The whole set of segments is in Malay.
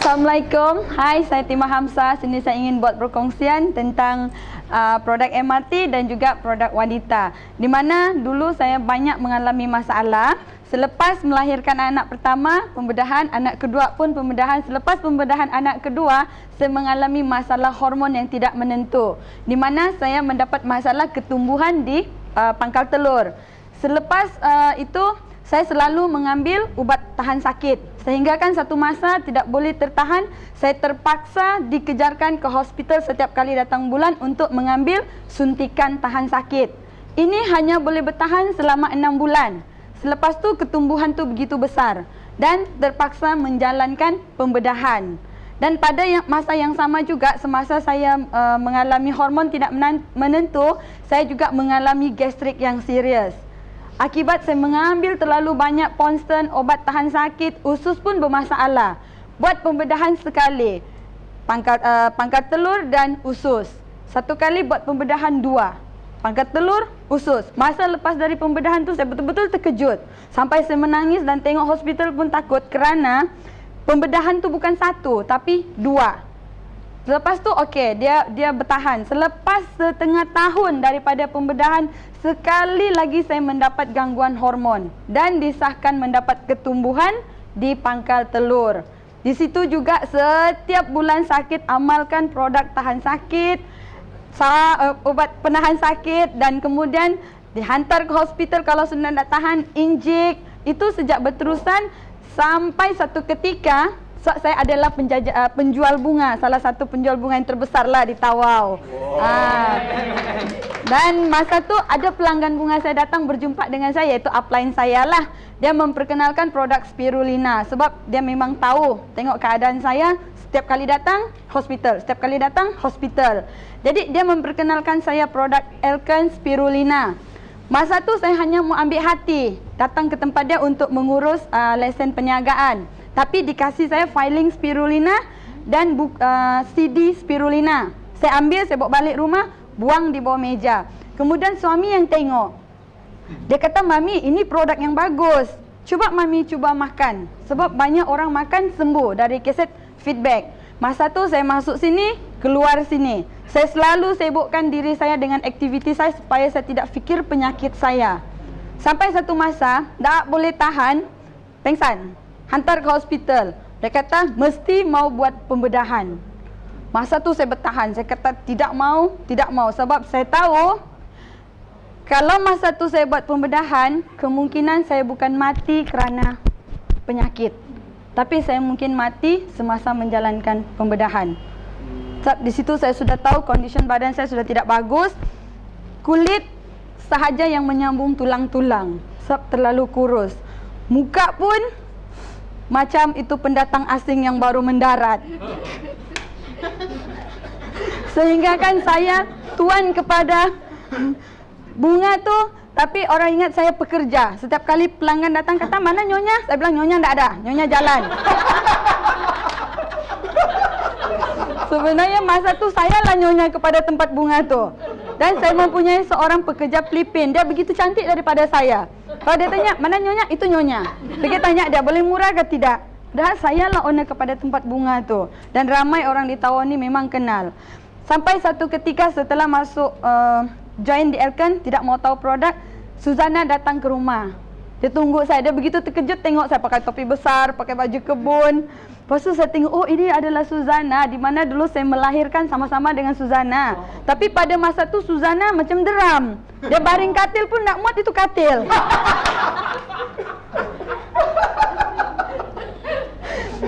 Assalamualaikum. Hai, saya Timah Hamzah. Sini saya ingin buat perkongsian tentang produk MRT dan juga produk wanita. Di mana dulu saya banyak mengalami masalah. Selepas melahirkan anak pertama, pembedahan, anak kedua pun pembedahan. Selepas pembedahan anak kedua, saya mengalami masalah hormon yang tidak menentu. Di mana saya mendapat masalah ketumbuhan di pangkal telur. Selepas itu, saya selalu mengambil ubat tahan sakit. Sehingga kan satu masa tidak boleh tertahan, saya terpaksa dikejarkan ke hospital setiap kali datang bulan untuk mengambil suntikan tahan sakit. Ini hanya boleh bertahan selama 6 bulan. Selepas tu ketumbuhan tu begitu besar dan terpaksa menjalankan pembedahan. Dan pada masa yang sama juga, semasa saya mengalami hormon tidak menentu, saya juga mengalami gastrik yang serius. Akibat saya mengambil terlalu banyak Ponstan, obat tahan sakit, usus pun bermasalah. Buat pembedahan sekali, pangkal telur dan usus. Satu kali buat pembedahan 2, pangkal telur, usus. Masa lepas dari pembedahan tu saya betul-betul terkejut. Sampai saya menangis dan tengok hospital pun takut kerana pembedahan tu bukan 1 tapi 2. Lepas tu okey, dia bertahan. Selepas setengah tahun daripada pembedahan, sekali lagi saya mendapat gangguan hormon dan disahkan mendapat ketumbuhan di pangkal telur. Di situ juga setiap bulan sakit amalkan produk tahan sakit, ubat penahan sakit dan kemudian dihantar ke hospital kalau sudah tak tahan, injek. Itu sejak berterusan sampai satu ketika saya adalah penjual bunga, salah satu penjual bunga yang terbesar lah di Tawau. Dan masa tu ada pelanggan bunga saya datang berjumpa dengan saya, iaitu upline saya lah. Dia memperkenalkan produk Spirulina sebab dia memang tahu, tengok keadaan saya, setiap kali datang hospital, setiap kali datang hospital. Jadi dia memperkenalkan saya produk Elkan Spirulina. Masa tu saya hanya mau ambil hati, datang ke tempat dia untuk mengurus lesen perniagaan. Tapi dikasih saya filing Spirulina dan CD Spirulina. Saya ambil, saya bawa balik rumah, buang di bawah meja. Kemudian suami yang tengok. Dia kata, "Mami, ini produk yang bagus. Cuba Mami cuba makan." Sebab banyak orang makan sembuh dari keset feedback. Masa tu saya masuk sini, keluar sini. Saya selalu sibukkan diri saya dengan aktiviti saya supaya saya tidak fikir penyakit saya. Sampai satu masa, tak boleh tahan, pengsan. Hantar ke hospital. Dia kata mesti mau buat pembedahan. Masa tu saya bertahan. Saya kata tidak mau sebab saya tahu kalau masa tu saya buat pembedahan, kemungkinan saya bukan mati kerana penyakit, tapi saya mungkin mati semasa menjalankan pembedahan. Sebab di situ saya sudah tahu kondisi badan saya sudah tidak bagus. Kulit sahaja yang menyambung tulang-tulang sebab terlalu kurus. Muka pun macam itu pendatang asing yang baru mendarat. Sehingga kan saya tuan kepada bunga tu, tapi orang ingat saya pekerja. Setiap kali pelanggan datang kata, "Mana nyonya?" Saya bilang, "Nyonya tak ada, nyonya jalan." Sebenarnya masa tu saya lah nyonya kepada tempat bunga tu. Dan saya mempunyai seorang pekerja Filipin. Dia begitu cantik daripada saya. Kalau dia tanya, "Mana nyonya?" Itu nyonya. Dia tanya dia, "Boleh murah ke tidak?" Dah saya lah owner kepada tempat bunga tu. Dan ramai orang di Tawau ni memang kenal. Sampai satu ketika setelah masuk join di Elkan, tidak mau tahu produk, Suzana datang ke rumah. Dia tunggu saya. Dia begitu terkejut tengok saya pakai topi besar, pakai baju kebun. Lepas tu saya tengok, oh ini adalah Suzana, di mana dulu saya melahirkan sama-sama dengan Suzana. Tapi pada masa tu Suzana macam deram. Dia baring katil pun nak muat itu katil.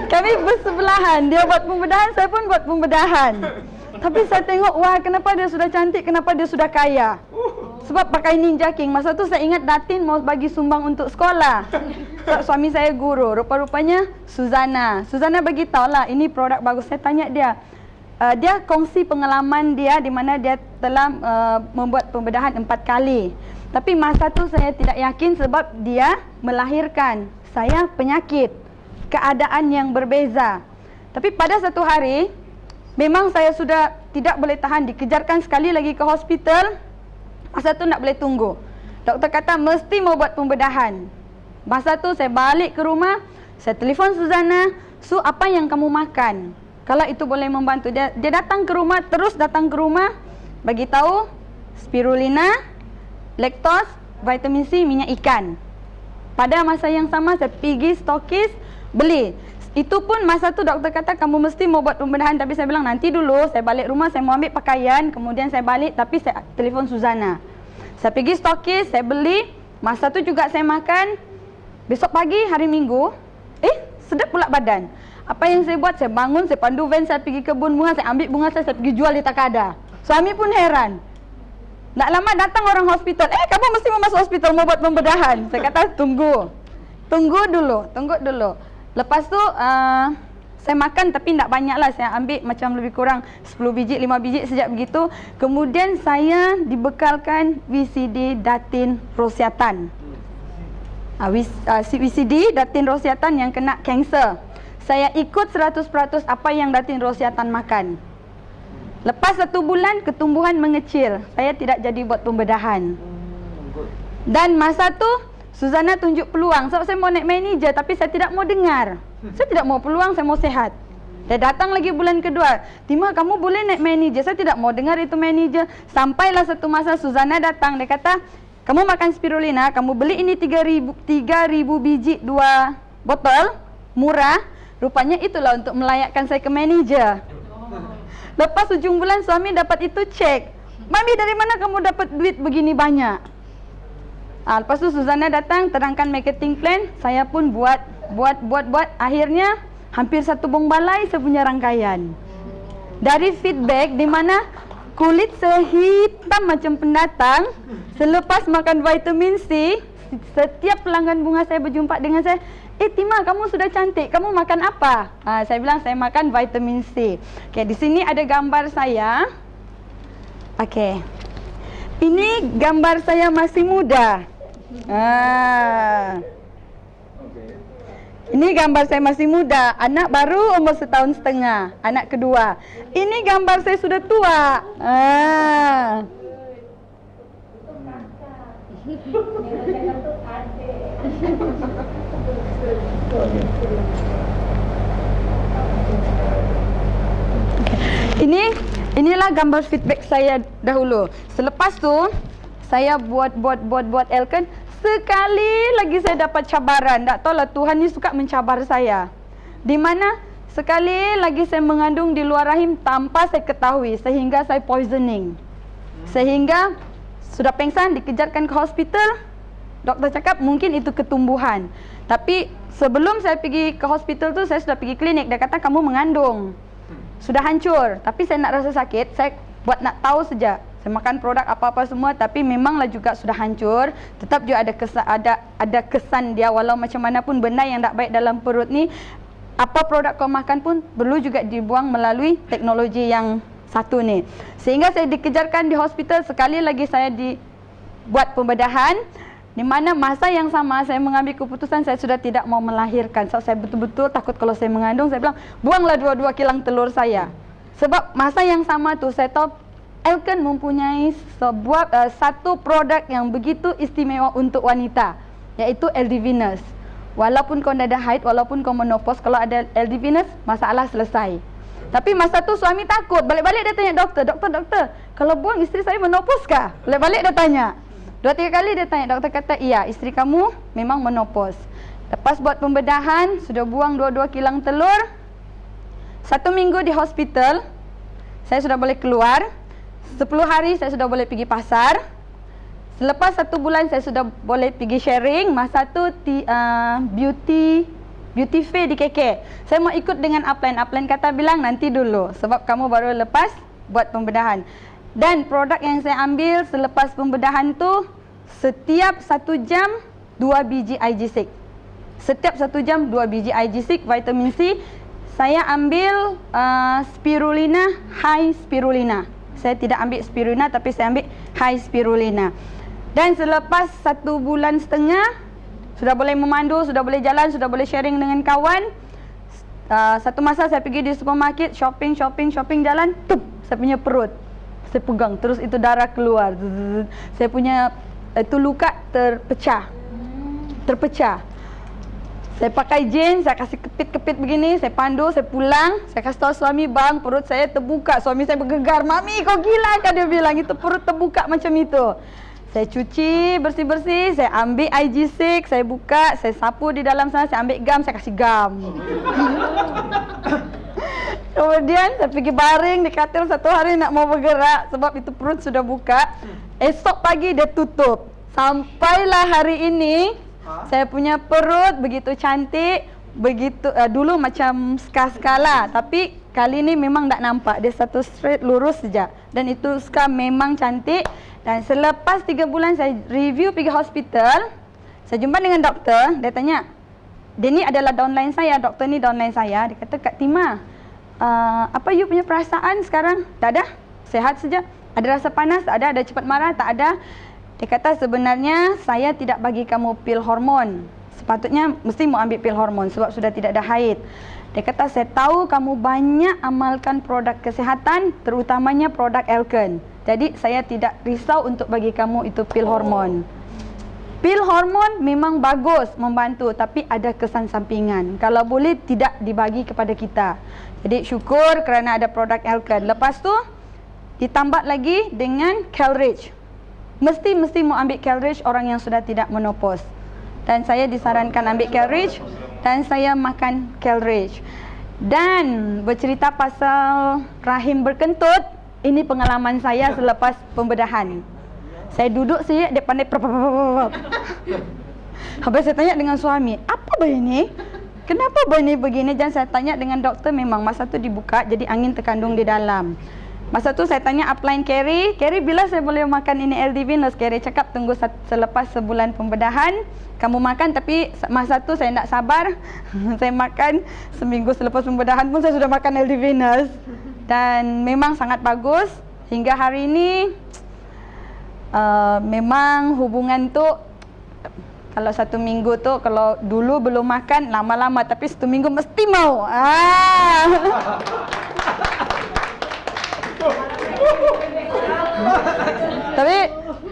Kami bersebelahan. Dia buat pembedahan, saya pun buat pembedahan. Tapi saya tengok, wah kenapa dia sudah cantik, kenapa dia sudah kaya. Sebab pakai Ninja King. Masa tu saya ingat Datin mau bagi sumbang untuk sekolah. Sebab suami saya guru. Rupa-rupanya Suzana. Suzana beritahu lah, ini produk bagus. Saya tanya dia. Dia kongsi pengalaman dia di mana dia telah membuat pembedahan 4 kali. Tapi masa tu saya tidak yakin sebab dia melahirkan. Saya penyakit. Keadaan yang berbeza. Tapi pada satu hari, memang saya sudah tidak boleh tahan. Dikejarkan sekali lagi ke hospital. Masa tu tak boleh tunggu. Doktor kata mesti mau buat pembedahan. Masa tu saya balik ke rumah, saya telefon Suzana. So apa yang kamu makan? Kalau itu boleh membantu. Dia datang ke rumah, terus datang ke rumah, bagi tahu spirulina, laktos, vitamin C, minyak ikan. Pada masa yang sama saya pergi stokis beli. Itu pun masa tu doktor kata kamu mesti mau buat pembedahan, tapi saya bilang nanti dulu, saya balik rumah, saya mau ambil pakaian, kemudian saya balik, tapi saya telefon Suzana. Saya pergi stokis, saya beli, masa tu juga saya makan. Besok pagi hari Minggu, sedap pula badan. Apa yang saya buat? Saya bangun, saya pandu van, saya pergi kebun bunga, saya ambil bunga saya pergi jual di Takada. Suami pun heran. Tak lama datang orang hospital. Kamu mesti mau masuk hospital mau buat pembedahan. Saya kata tunggu dulu. Lepas tu saya makan tapi tak banyak lah. Saya ambil macam lebih kurang 10 biji, 5 biji sejak begitu. Kemudian saya dibekalkan VCD Datin Rosiatan. VCD Datin Rosiatan yang kena kanser. Saya ikut 100% apa yang Datin Rosiatan makan. Lepas 1 bulan ketumbuhan mengecil. Saya tidak jadi buat pembedahan. Dan masa tu Suzana tunjuk peluang. Sebab saya mau naik manager tapi saya tidak mau dengar. Saya tidak mau peluang, saya mau sehat. Dia datang lagi bulan kedua. Tima, kamu boleh naik manager. Saya tidak mau dengar itu manager. Sampailah satu masa Suzana datang. Dia kata, kamu makan spirulina, kamu beli ini 3.000 biji 2 botol, murah. Rupanya itulah untuk melayakkan saya ke manager. Lepas ujung bulan suami dapat itu cek. Mami, dari mana kamu dapat duit begini banyak? Lepas tu Suzana datang, terangkan marketing plan. Saya pun buat. Akhirnya hampir 1 bong balai saya punya rangkaian. Dari feedback di mana kulit sehitam macam pendatang. Selepas makan vitamin C, setiap pelanggan bunga saya berjumpa dengan saya, Tima, kamu sudah cantik. Kamu makan apa? Saya bilang saya makan vitamin C. Okey, di sini ada gambar saya. Okey. Ini gambar saya masih muda. Ini gambar saya masih muda. Anak baru umur 1,5 tahun. Anak kedua. Ini gambar saya sudah tua. Inilah gambar feedback saya dahulu. Selepas tu saya buat Elkan. Sekali lagi saya dapat cabaran. Tak tahulah Tuhan ni suka mencabar saya. Di mana sekali lagi saya mengandung di luar rahim tanpa saya ketahui, sehingga saya poisoning. Sehingga sudah pengsan, dikejarkan ke hospital. Doktor cakap mungkin itu ketumbuhan. Tapi sebelum saya pergi ke hospital tu, saya sudah pergi klinik. Dia kata kamu mengandung. Sudah hancur. Tapi saya nak rasa sakit, saya buat nak tahu saja. Saya makan produk apa-apa semua, tapi memanglah juga sudah hancur. Tetap juga ada kesan dia, walau macam mana pun benda yang tak baik dalam perut ni, apa produk kau makan pun perlu juga dibuang melalui teknologi yang satu ni. Sehingga saya dikejarkan di hospital. Sekali lagi saya dibuat pembedahan, di mana masa yang sama saya mengambil keputusan saya sudah tidak mau melahirkan. So, saya betul-betul takut kalau saya mengandung. Saya bilang, buanglah 2 kilang telur saya. Sebab masa yang sama tu saya tahu Elkan mempunyai satu produk yang begitu istimewa untuk wanita, iaitu LD Venus. Walaupun kau dah ada haid, walaupun kau menopause, kalau ada LD Venus, masalah selesai. Tapi masa tu suami takut. Balik-balik dia tanya doktor, kalau buang isteri saya menopause kah? Balik-balik dia tanya. 2-3 kali dia tanya, doktor kata, iya, isteri kamu memang menopause. Lepas buat pembedahan, sudah buang 2 kilang telur. 1 minggu di hospital, saya sudah boleh keluar. 10 hari saya sudah boleh pergi pasar. Selepas 1 bulan saya sudah boleh pergi sharing. Masa tu beauty fair di KK. Saya mau ikut dengan upline. Upline kata bilang nanti dulu, sebab kamu baru lepas buat pembedahan. Dan produk yang saya ambil selepas pembedahan tu, setiap 1 jam 2 biji IG6. Setiap 1 jam 2 biji IG6 vitamin C. Saya ambil spirulina, high spirulina. Saya tidak ambil spirulina, tapi saya ambil high spirulina. Dan selepas 1,5 bulan, sudah boleh memandu, sudah boleh jalan, sudah boleh sharing dengan kawan. Satu masa saya pergi di supermarket, shopping jalan, saya punya perut. Saya pegang, terus itu darah keluar. Saya punya itu luka terpecah. Saya pakai jeans, saya kasih kepit-kepit begini, saya pandu, saya pulang, saya kasih tahu suami, bang, perut saya terbuka. Suami saya bergegar, mami kau gila kan, dia bilang, itu perut terbuka macam itu. Saya cuci, bersih-bersih, saya ambil IG6, saya buka, saya sapu di dalam sana, saya ambil gam, saya kasih gam. Kemudian saya pergi baring di katil 1 hari nak mau bergerak sebab itu perut sudah buka. Esok pagi dia tutup. Sampailah hari ini saya punya perut begitu cantik, begitu dulu macam skala, tapi kali ini memang tak nampak, dia satu straight lurus saja. Dan itu ska memang cantik. Dan selepas 3 bulan saya review pergi hospital, saya jumpa dengan doktor, dia tanya, dia ni adalah downline saya, doktor ni downline saya. Dia kata, Kak Tima, apa you punya perasaan sekarang? Tak ada, sehat saja. Ada rasa panas? Tak ada. Ada cepat marah? Tak ada. Dia kata sebenarnya saya tidak bagi kamu pil hormon. Sepatutnya mesti mau ambil pil hormon sebab sudah tidak ada haid. Dia kata saya tahu kamu banyak amalkan produk kesihatan, terutamanya produk Elken. Jadi saya tidak risau untuk bagi kamu itu pil hormon. Pil hormon memang bagus membantu, tapi ada kesan sampingan. Kalau boleh tidak dibagi kepada kita. Jadi syukur kerana ada produk Elken. Lepas tu ditambah lagi dengan Kelrich. Mesti mau ambil Kelrich orang yang sudah tidak menopause. Dan saya disarankan ambil Kelrich dan saya makan Kelrich. Dan bercerita pasal rahim berkentut, ini pengalaman saya selepas pembedahan. Saya duduk saja, dia pandai habis saya tanya dengan suami, apa begini? Kenapa begini? Dan saya tanya dengan doktor, memang masa tu dibuka jadi angin terkandung di dalam. Masa tu saya tanya upline Carrie, bila saya boleh makan ini LD Venus? Carrie cakap tunggu selepas sebulan pembedahan kamu makan, tapi masa tu saya tak sabar. Saya makan seminggu selepas pembedahan pun saya sudah makan LD Venus. Dan memang sangat bagus. Hingga hari ini memang hubungan tu, kalau 1 minggu tu, kalau dulu belum makan lama-lama, tapi 1 minggu mesti mau. Tapi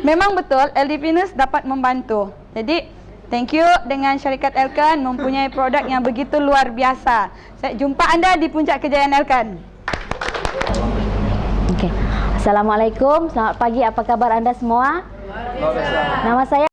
memang betul LD Venus dapat membantu. Jadi thank you dengan syarikat Elken mempunyai produk yang begitu luar biasa. Saya jumpa anda di puncak kejayaan Elken. Assalamualaikum, selamat pagi, apa kabar anda semua? Nama saya